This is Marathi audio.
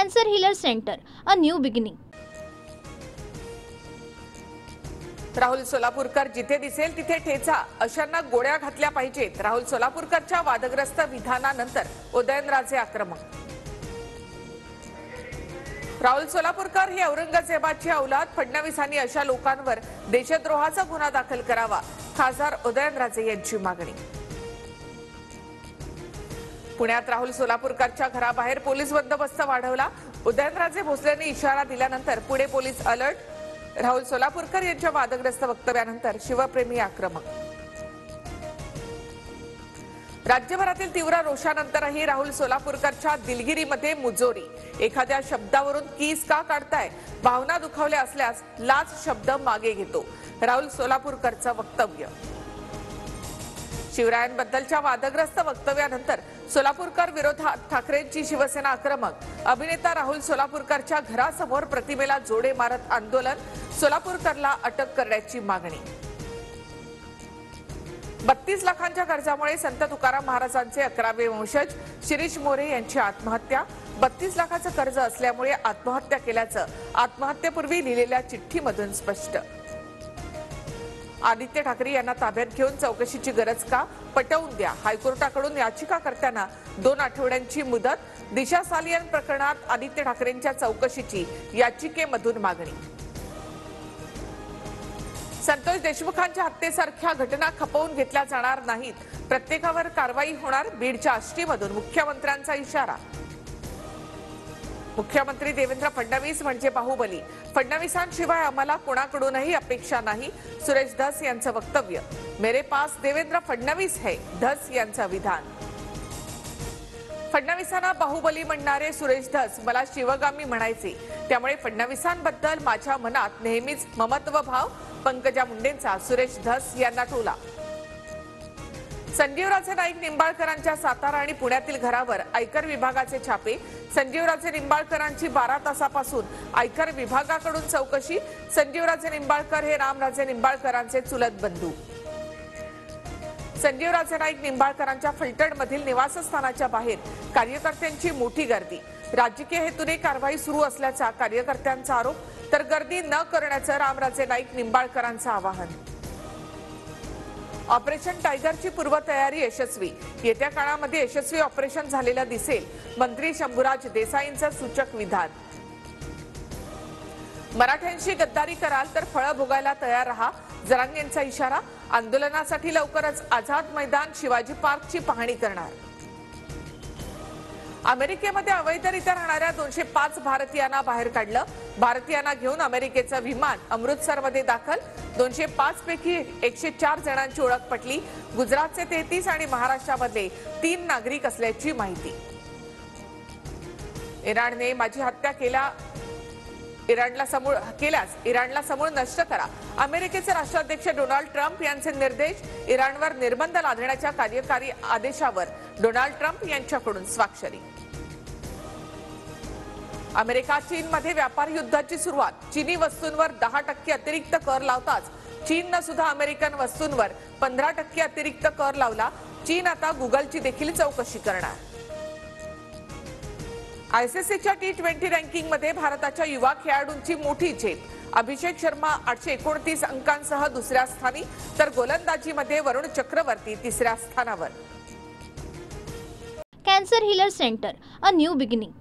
Cancer Healer Center, a new beginning. Rahul Solapurkar जिथे दिसेल तिथे ठेचा, अशांना गोळ्या घातल्या पाहिजेत. राहुल सोलापूरकरच्या वादग्रस्त विधानानंतर उदयनराजे आक्रमक. राहुल सोलापूरकर हे औरंगजेबाची औलाद. फडणवीसांनी अशा लोकांवर देशद्रोहाचा गुन्हा दाखल करावा. खासदार उदयनराजे यांची मागणी. पुण्यात राहुल सोलापूरकरच्या घराबाहेर पोलीस बंदोबस्त वाढवला. उदयनराजे भोसलेंनी इशारा दिल्यानंतर पुणे पोलीस अलर्ट. राहुल सोलापूरकर यांच्या वादग्रस्त वक्तव्यानंतर शिवप्रेमी आक्रमक. राज्यभरातील तीव्र रोषानंतरही राहुल सोलापूरकरच्या दिलगिरीमध्ये मुजोरी. एखाद्या शब्दावरून कीस का काढताय? भावना दुखावल्या असल्यास लाच शब्द मागे घेतो. राहुल सोलापूरकरचं वक्तव्य. शिवरायांबद्दलच्या वादग्रस्त वक्तव्यानंतर सोलापूरकर विरोधात ठाकरेंची शिवसेना आक्रमक. अभिनेता राहुल सोलापूरकरच्या घरासमोर प्रतिमेला जोडे मारत आंदोलन. सोलापूरकरला अटक करण्याची मागणी. 32 लाखांच्या कर्जामुळे संत तुकाराम महाराजांचे 11वे वंशज शिरीष मोरे यांची आत्महत्या. 32 लाखाचं कर्ज असल्यामुळे आत्महत्या केल्याचं आत्महत्येपूर्वी लिहिलेल्या चिठ्ठीमधून स्पष्ट. आदित्य ठाकरे यांना ताब्यात घेऊन चौकशीची गरज का? पटवून द्या. हायकोर्टाकडून याचिकाकर्त्यांना 2 आठवड्यांची मुदत. दिशा सालियन प्रकरणात आदित्य ठाकरेंच्या चौकशीची याचिकेमधून मागणी. संतोष देशमुखांच्या हत्येसारख्या घटना खपवून घेतल्या जाणार नाहीत. प्रत्येकावर कारवाई होणार. बीडच्या आष्टीमधून मुख्यमंत्र्यांचा इशारा. मुख्यमंत्री देवेंद्र फडणवीस म्हणजे बाहुबली. फडणवीसांशिवाय आम्हाला कोणाकडूनही अपेक्षा नाही. सुरेश धस यांचं वक्तव्य. मेरे पास देवेंद्र फडणवीस है, धस यांचं विधान. फडणवीसांना बाहुबली म्हणणारे सुरेश धस मला शिवगामी म्हणायचे, त्यामुळे फडणवीसांबद्दल माझ्या मनात नेहमीच ममत्व भाव. पंकजा मुंडेंचा सुरेश धस यांना टोला. संजीवराजे नाईक निंबाळकरांच्या सातारा आणि पुण्यातील घरावर आयकर विभागाचे छापे. संजीवराजे निंबाळकरांची 12 तासापासून आयकर विभागाकडून चौकशी. संजीवराजे निंबाळकर हे रामराजे निंबाळकरांचे चुलत बंधू. संजीवराजे नाईक निंबाळकरांच्या फलटणमधील निवासस्थानाच्या बाहेर कार्यकर्त्यांची मोठी गर्दी. राजकीय हेतूने कारवाई सुरू असल्याचा कार्यकर्त्यांचा आरोप, तर गर्दी न करण्याचं रामराजे नाईक निंबाळकरांचं आवाहन. ऑपरेशन टायगरची पूर्वतयारी यशस्वी. येत्या काळामध्ये यशस्वी ऑपरेशन झालेलं दिसेल. मंत्री शंभूराज देसाईंचं सूचक विधान. मराठ्यांशी गद्दारी कराल तर फळं भोगायला तयार रहा. जरांगेंचा इशारा. आंदोलनासाठी लवकरच आझाद मैदान शिवाजी पार्कची पाहणी करणार. अमेरिकेमध्ये अवैधरित्या राहणाऱ्या 205 भारतीयांना बाहेर काढलं. भारतीयांना घेऊन अमेरिकेचं विमान अमृतसरमध्ये दाखल. 205 पैकी 104 जणांची ओळख पटली. गुजरातचे 33 आणि महाराष्ट्रामधले 3 नागरिक असल्याची माहिती. इराणने माझी हत्या केल्यास इराणला समूळ नष्ट करा. अमेरिकेचे राष्ट्राध्यक्ष डोनाल्ड ट्रम्प यांचे निर्देश. इराणवर निर्बंध लादण्याच्या कार्यकारी आदेशावर डोनाल्ड ट्रम्प यांच्याकडून स्वाक्षरी. अमेरिका चीनमध्ये व्यापार युद्धाची सुरुवात. चीनी वस्तूंवर 10% अतिरिक्त कर लावताच चीननं सुद्धा अमेरिकन वस्तूंवर 15% अतिरिक्त कर लावला. चीन आता गुगलची देखील चौकशी करणार. आयसीसीच्या T20 रँकिंगमध्ये भारताच्या युवा खेळाडूंची मोठी झेप. अभिषेक शर्मा 829 अंकांसह दुसऱ्या स्थानी, तर गोलंदाजीमध्ये वरुण चक्रवर्ती 3ऱ्या स्थानावर. Cancer Healer Center, a new beginning.